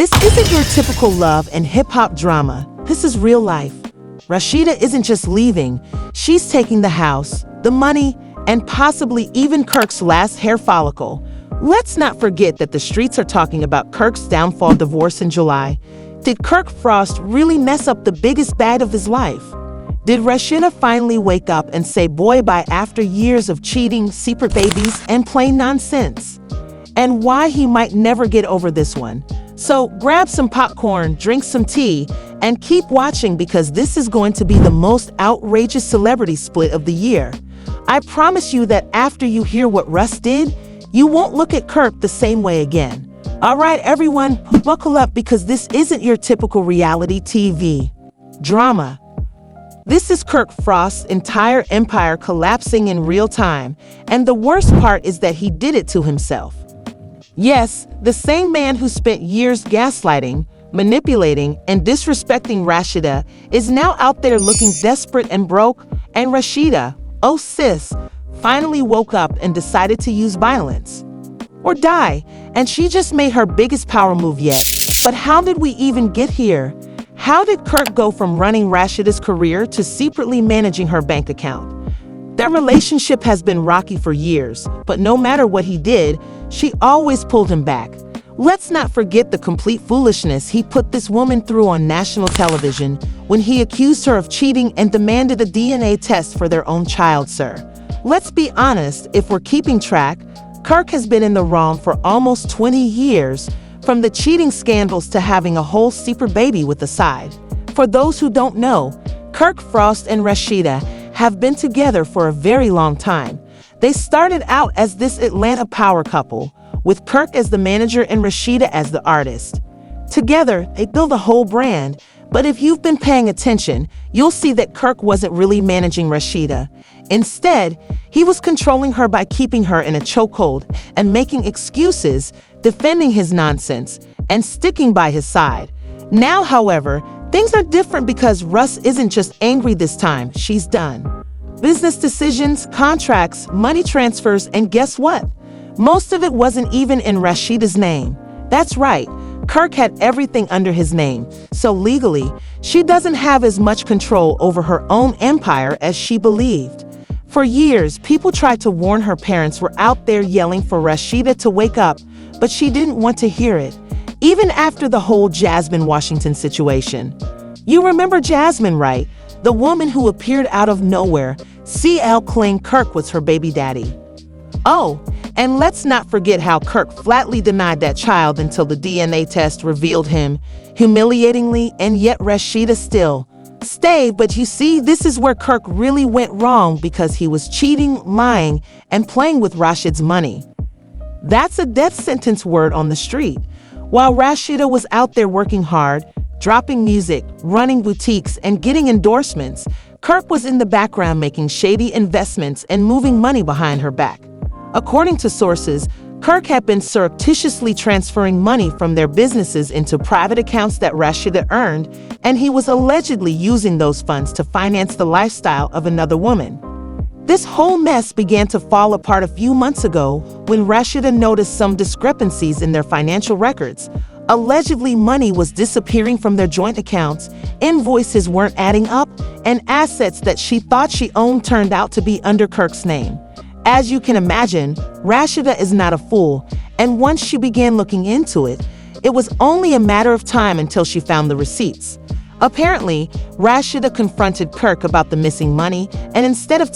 This isn't your typical love and hip-hop drama. This is real life. Rasheeda isn't just leaving, she's taking the house, the money, and possibly even Kirk's last hair follicle. Let's not forget that the streets are talking about Kirk's downfall divorce in July. Did Kirk Frost really mess up the biggest bag of his life? Did Rasheeda finally wake up and say boy-bye after years of cheating, secret babies, and plain nonsense? And why he might never get over this one. So grab some popcorn, drink some tea, and keep watching because this is going to be the most outrageous celebrity split of the year. I promise you that after you hear what Russ did, you won't look at Kirk the same way again. All right, everyone, buckle up because this isn't your typical reality TV drama. This is Kirk Frost's entire empire collapsing in real time, and the worst part is that he did it to himself. Yes, the same man who spent years gaslighting, manipulating, and disrespecting Rasheeda is now out there looking desperate and broke, and Rasheeda, oh sis, finally woke up and decided to use violence. Or die, and she just made her biggest power move yet. But how did we even get here? How did Kirk go from running Rasheeda's career to secretly managing her bank account? Their relationship has been rocky for years, but no matter what he did, she always pulled him back. Let's not forget the complete foolishness he put this woman through on national television when he accused her of cheating and demanded a DNA test for their own child, sir. Let's be honest, if we're keeping track, Kirk has been in the wrong for almost 20 years, from the cheating scandals to having a whole secret baby with a side. For those who don't know, Kirk Frost and Rasheeda have been together for a very long time. They started out as this Atlanta power couple, with Kirk as the manager and Rasheeda as the artist. Together, they built a whole brand, but if you've been paying attention, you'll see that Kirk wasn't really managing Rasheeda. Instead, he was controlling her by keeping her in a chokehold and making excuses, defending his nonsense, and sticking by his side. Now, however, things are different because Russ isn't just angry this time, she's done. Business decisions, contracts, money transfers, and guess what? Most of it wasn't even in Rasheeda's name. That's right, Kirk had everything under his name, so legally, she doesn't have as much control over her own empire as she believed. For years, people tried to warn her parents were out there yelling for Rasheeda to wake up, but she didn't want to hear it, even after the whole Jasmine Washington situation. You remember Jasmine, right? The woman who appeared out of nowhere. CL claimed Kirk was her baby daddy. Oh, and let's not forget how Kirk flatly denied that child until the DNA test revealed him, humiliatingly, and yet Rasheeda still stayed. But you see, this is where Kirk really went wrong because he was cheating, lying, and playing with Rashid's money. That's a death sentence word on the street. While Rasheeda was out there working hard, dropping music, running boutiques, and getting endorsements, Kirk was in the background making shady investments and moving money behind her back. According to sources, Kirk had been surreptitiously transferring money from their businesses into private accounts that Rasheeda earned, and he was allegedly using those funds to finance the lifestyle of another woman. This whole mess began to fall apart a few months ago when Rasheeda noticed some discrepancies in their financial records. Allegedly, money was disappearing from their joint accounts, invoices weren't adding up, and assets that she thought she owned turned out to be under Kirk's name. As you can imagine, Rasheeda is not a fool, and once she began looking into it, it was only a matter of time until she found the receipts. Apparently, Rasheeda confronted Kirk about the missing money, and instead of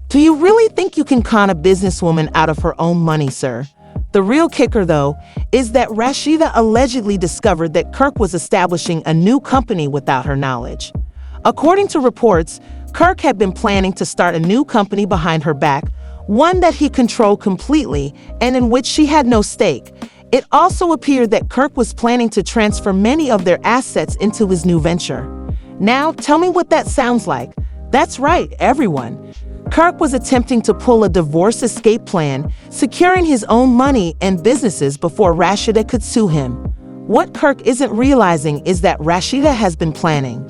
do you really think you can con a businesswoman out of her own money, sir? The real kicker, though, is that Rasheeda allegedly discovered that Kirk was establishing a new company without her knowledge. According to reports, Kirk had been planning to start a new company behind her back, one that he controlled completely and in which she had no stake. It also appeared that Kirk was planning to transfer many of their assets into his new venture. Now, tell me what that sounds like. That's right, everyone. Kirk was attempting to pull a divorce escape plan, securing his own money and businesses before Rasheeda could sue him. What Kirk isn't realizing is that Rasheeda has been planning.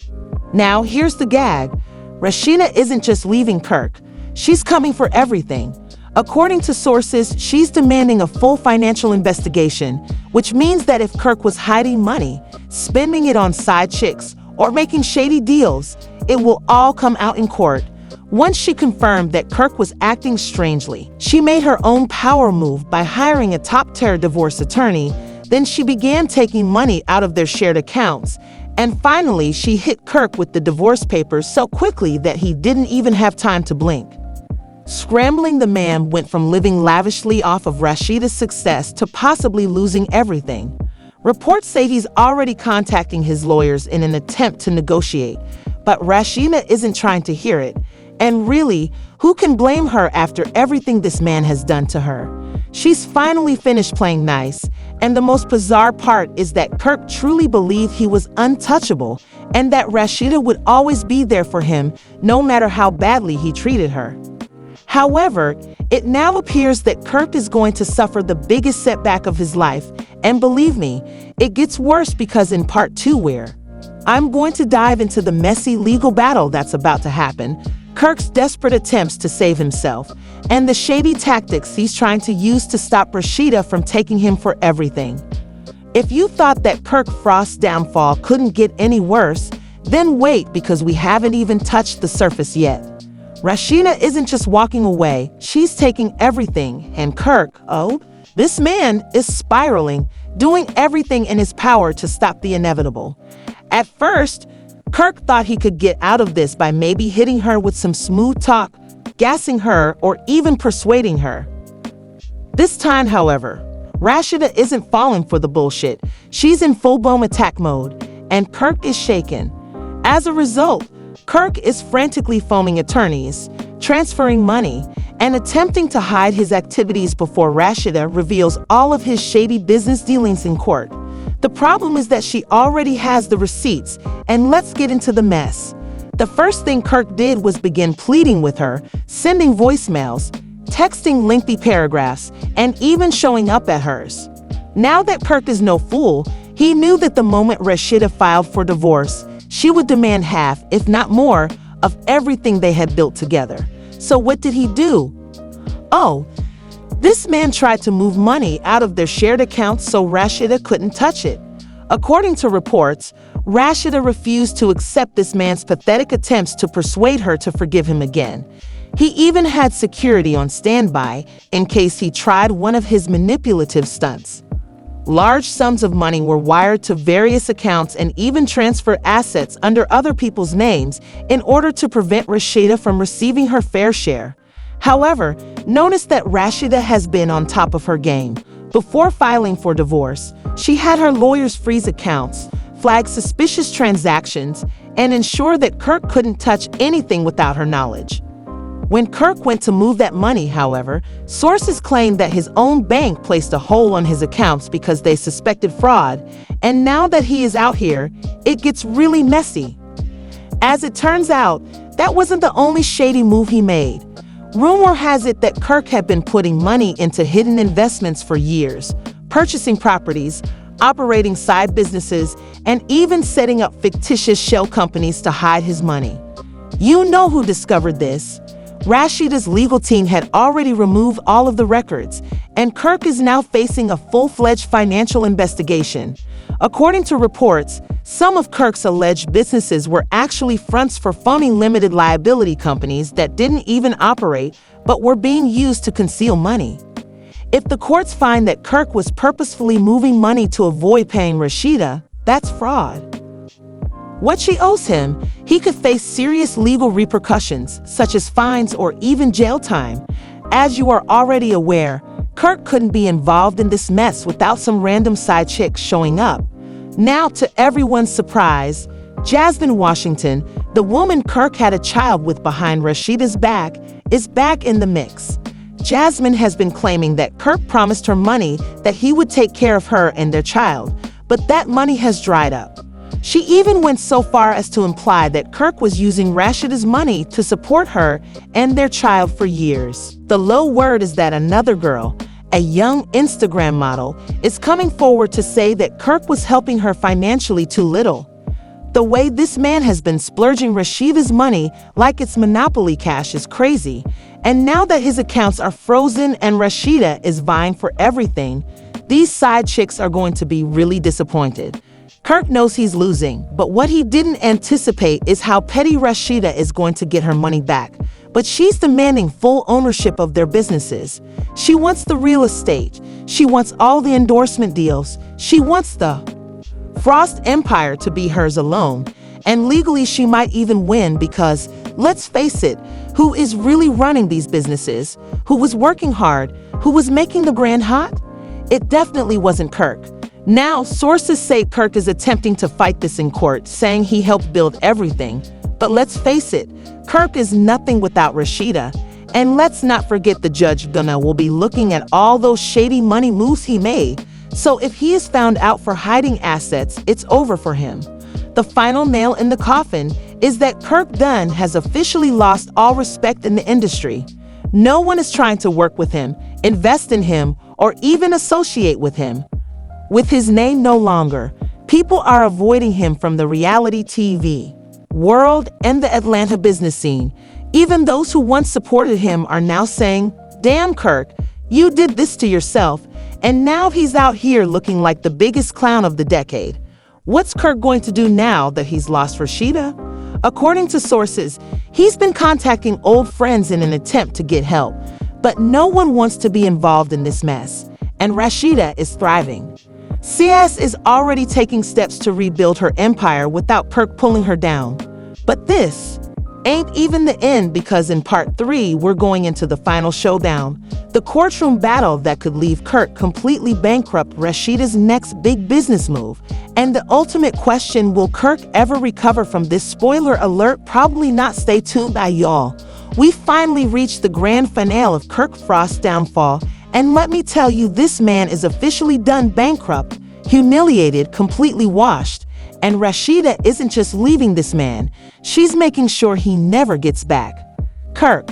Now, here's the gag. Rasheeda isn't just leaving Kirk. She's coming for everything. According to sources, she's demanding a full financial investigation, which means that if Kirk was hiding money, spending it on side chicks, or making shady deals, it will all come out in court. Once she confirmed that Kirk was acting strangely, she made her own power move by hiring a top-tier divorce attorney. Then she began taking money out of their shared accounts. And finally, she hit Kirk with the divorce papers so quickly that he didn't even have time to blink. Scrambling, the man went from living lavishly off of Rasheeda's success to possibly losing everything. Reports say he's already contacting his lawyers in an attempt to negotiate, but Rasheeda isn't trying to hear it. And really, who can blame her after everything this man has done to her? She's finally finished playing nice, and the most bizarre part is that Kirk truly believed he was untouchable and that Rasheeda would always be there for him no matter how badly he treated her. However, it now appears that Kirk is going to suffer the biggest setback of his life, and believe me, it gets worse because in part 2 I'm going to dive into the messy legal battle that's about to happen, Kirk's desperate attempts to save himself, and the shady tactics he's trying to use to stop Rasheeda from taking him for everything. If you thought that Kirk Frost's downfall couldn't get any worse, then wait, because we haven't even touched the surface yet. Rasheeda isn't just walking away, she's taking everything, and Kirk, this man is spiraling, doing everything in his power to stop the inevitable. At first, Kirk thought he could get out of this by maybe hitting her with some smooth talk, gassing her, or even persuading her. This time, however, Rasheeda isn't falling for the bullshit. She's in full-blown attack mode, and Kirk is shaken. As a result, Kirk is frantically phoning attorneys, transferring money, and attempting to hide his activities before Rasheeda reveals all of his shady business dealings in court. The problem is that she already has the receipts, and let's get into the mess. The first thing Kirk did was begin pleading with her, sending voicemails, texting lengthy paragraphs, and even showing up at hers. Now that Kirk is no fool, he knew that the moment Rasheeda filed for divorce, she would demand half, if not more, of everything they had built together. So what did he do? This man tried to move money out of their shared accounts so Rasheeda couldn't touch it. According to reports, Rasheeda refused to accept this man's pathetic attempts to persuade her to forgive him again. He even had security on standby in case he tried one of his manipulative stunts. Large sums of money were wired to various accounts and even transferred assets under other people's names in order to prevent Rasheeda from receiving her fair share. However, notice that Rasheeda has been on top of her game. Before filing for divorce, she had her lawyers freeze accounts, flag suspicious transactions, and ensure that Kirk couldn't touch anything without her knowledge. When Kirk went to move that money, however, sources claimed that his own bank placed a hold on his accounts because they suspected fraud, and now that he is out here, it gets really messy. As it turns out, that wasn't the only shady move he made. Rumor has it that Kirk had been putting money into hidden investments for years, purchasing properties, operating side businesses, and even setting up fictitious shell companies to hide his money. You know who discovered this. Rasheeda's legal team had already removed all of the records, and Kirk is now facing a full-fledged financial investigation. According to reports, some of Kirk's alleged businesses were actually fronts for phony limited liability companies that didn't even operate but were being used to conceal money. If the courts find that Kirk was purposefully moving money to avoid paying Rasheeda, that's fraud. What she owes him, he could face serious legal repercussions, such as fines or even jail time. As you are already aware, Kirk couldn't be involved in this mess without some random side chick showing up. Now, to everyone's surprise, Jasmine Washington, the woman Kirk had a child with behind Rasheeda's back, is back in the mix. Jasmine has been claiming that Kirk promised her money that he would take care of her and their child, but that money has dried up. She even went so far as to imply that Kirk was using Rasheeda's money to support her and their child for years. The low word is that another girl, a young Instagram model, is coming forward to say that Kirk was helping her financially too little. The way this man has been splurging Rasheeda's money like it's Monopoly cash is crazy. And now that his accounts are frozen and Rasheeda is vying for everything, these side chicks are going to be really disappointed. Kirk knows he's losing, but what he didn't anticipate is how petty Rasheeda is going to get her money back. But she's demanding full ownership of their businesses. She wants the real estate. She wants all the endorsement deals. She wants the Frost Empire to be hers alone. And legally she might even win because, let's face it, who is really running these businesses? Who was working hard? Who was making the brand hot? It definitely wasn't Kirk. Now, sources say Kirk is attempting to fight this in court, saying he helped build everything. But let's face it, Kirk is nothing without Rasheeda. And let's not forget the Judge Gunna will be looking at all those shady money moves he made. So if he is found out for hiding assets, it's over for him. The final nail in the coffin is that Kirk Dunn has officially lost all respect in the industry. No one is trying to work with him, invest in him, or even associate with him. With his name no longer, people are avoiding him from the reality TV world and the Atlanta business scene. Even those who once supported him are now saying, "Damn, Kirk, you did this to yourself." And now he's out here looking like the biggest clown of the decade. What's Kirk going to do now that he's lost Rasheeda? According to sources, he's been contacting old friends in an attempt to get help. But no one wants to be involved in this mess. And Rasheeda is thriving. CS is already taking steps to rebuild her empire without Kirk pulling her down. But this ain't even the end, because in part 3, we're going into the final showdown. The courtroom battle that could leave Kirk completely bankrupt, Rasheeda's next big business move. And the ultimate question, will Kirk ever recover from this? Spoiler alert, probably not. Stay tuned, y'all. We finally reached the grand finale of Kirk Frost's downfall. And let me tell you, this man is officially done, bankrupt, humiliated, completely washed. And Rasheeda isn't just leaving this man, she's making sure he never gets back. Kirk,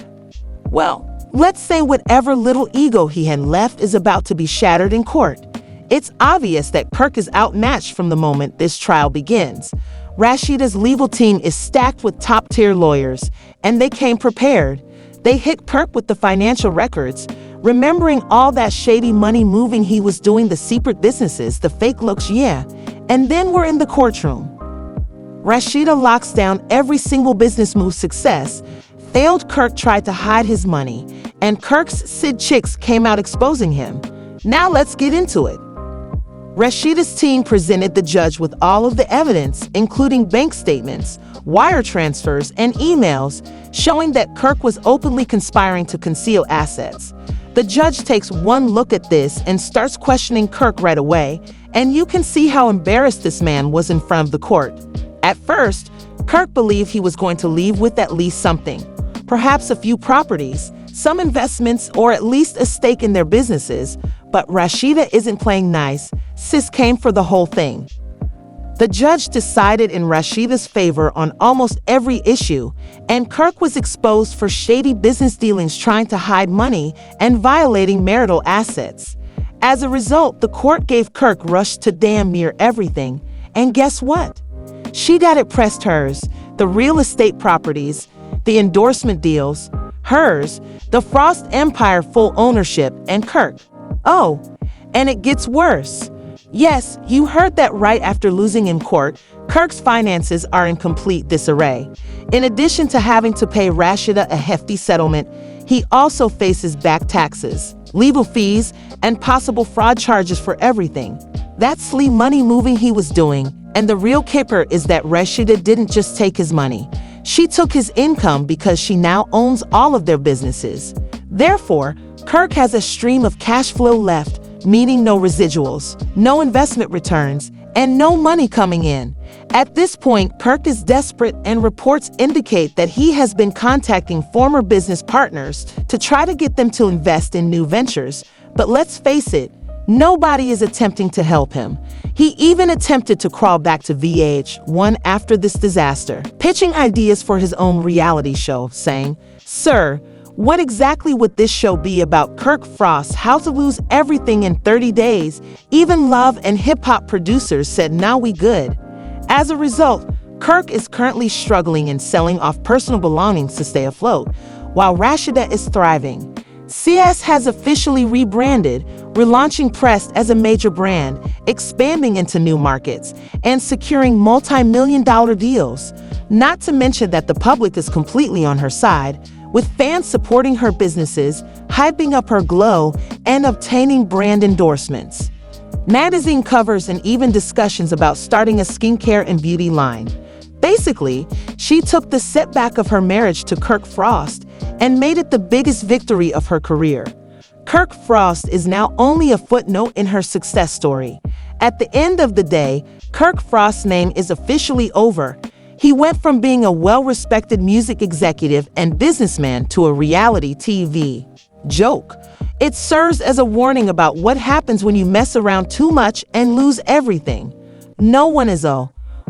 well, let's say whatever little ego he had left is about to be shattered in court. It's obvious that Kirk is outmatched from the moment this trial begins. Rasheeda's legal team is stacked with top-tier lawyers, and they came prepared. They hit Kirk with the financial records, remembering all that shady money moving he was doing, the secret businesses, the fake looks, yeah. And then we're in the courtroom. Rasheeda locks down every single business move. Success. Failed. Kirk tried to hide his money, and Kirk's Sid chicks came out exposing him. Now let's get into it. Rasheeda's team presented the judge with all of the evidence, including bank statements, wire transfers, and emails, showing that Kirk was openly conspiring to conceal assets. The judge takes one look at this and starts questioning Kirk right away, and you can see how embarrassed this man was in front of the court. At first, Kirk believed he was going to leave with at least something, perhaps a few properties, some investments, or at least a stake in their businesses. But Rasheeda isn't playing nice. Sis came for the whole thing. The judge decided in Rasheeda's favor on almost every issue, and Kirk was exposed for shady business dealings, trying to hide money, and violating marital assets. As a result, the court gave Kirk rush to damn near everything. And guess what? She got it pressed hers. The real estate properties, the endorsement deals, hers, the Frost Empire full ownership, and Kirk. Oh, and it gets worse. Yes, you heard that right. After losing in court, Kirk's finances are in complete disarray. In addition to having to pay Rasheeda a hefty settlement, he also faces back taxes, legal fees, and possible fraud charges for everything. That's sleaze money moving he was doing. And the real kicker is that Rasheeda didn't just take his money. She took his income, because she now owns all of their businesses. Therefore, Kirk has a stream of cash flow left, meaning no residuals, no investment returns, and no money coming in. At this point, Kirk is desperate, and reports indicate that he has been contacting former business partners to try to get them to invest in new ventures. But let's face it, nobody is attempting to help him. He even attempted to crawl back to VH1 after this disaster, pitching ideas for his own reality show, saying, "Sir, what exactly would this show be about? Kirk Frost, how to lose everything in 30 days. Even Love and hip-hop producers said, nah, we good." As a result, Kirk is currently struggling and selling off personal belongings to stay afloat, while Rasheeda is thriving. CS has officially rebranded, relaunching Pressed as a major brand, expanding into new markets, and securing multi-million-dollar deals. Not to mention that the public is completely on her side, with fans supporting her businesses, hyping up her glow, and obtaining brand endorsements. Magazine covers and even discussions about starting a skincare and beauty line. Basically, she took the setback of her marriage to Kirk Frost and made it the biggest victory of her career. Kirk Frost is now only a footnote in her success story. At the end of the day, Kirk Frost's name is officially over. He went from being a well-respected music executive and businessman to a reality TV joke. It serves as a warning about what happens when you mess around too much and lose everything. No one is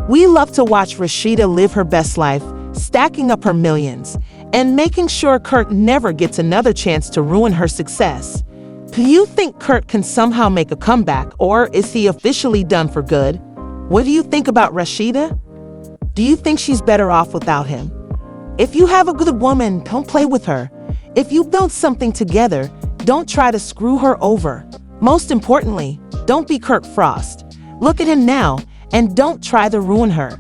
We love to watch Rasheeda live her best life, stacking up her millions, and making sure Kirk never gets another chance to ruin her success. Do you think Kirk can somehow make a comeback, or is he officially done for good? What do you think about Rasheeda? Do you think she's better off without him? If you have a good woman, don't play with her. If you build something together, don't try to screw her over. Most importantly, don't be Kirk Frost. Look at him now, and don't try to ruin her.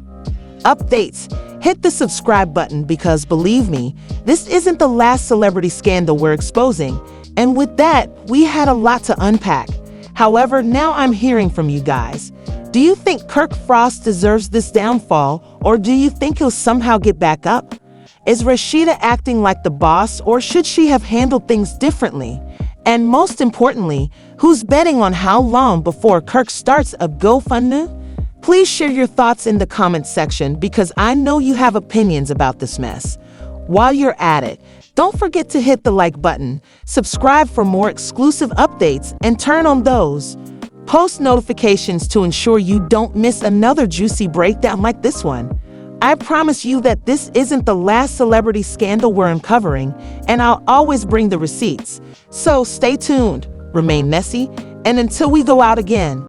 Updates. Hit the subscribe button because believe me, this isn't the last celebrity scandal we're exposing. And with that, we had a lot to unpack. However, now I'm hearing from you guys. Do you think Kirk Frost deserves this downfall, or do you think he'll somehow get back up? Is Rasheeda acting like the boss, or should she have handled things differently? And most importantly, who's betting on how long before Kirk starts a GoFundMe? Please share your thoughts in the comments section because I know you have opinions about this mess. While you're at it, don't forget to hit the like button, subscribe for more exclusive updates, and turn on those post notifications to ensure you don't miss another juicy breakdown like this one. I promise you that this isn't the last celebrity scandal we're uncovering, and I'll always bring the receipts. So stay tuned, remain messy, and until we go out again,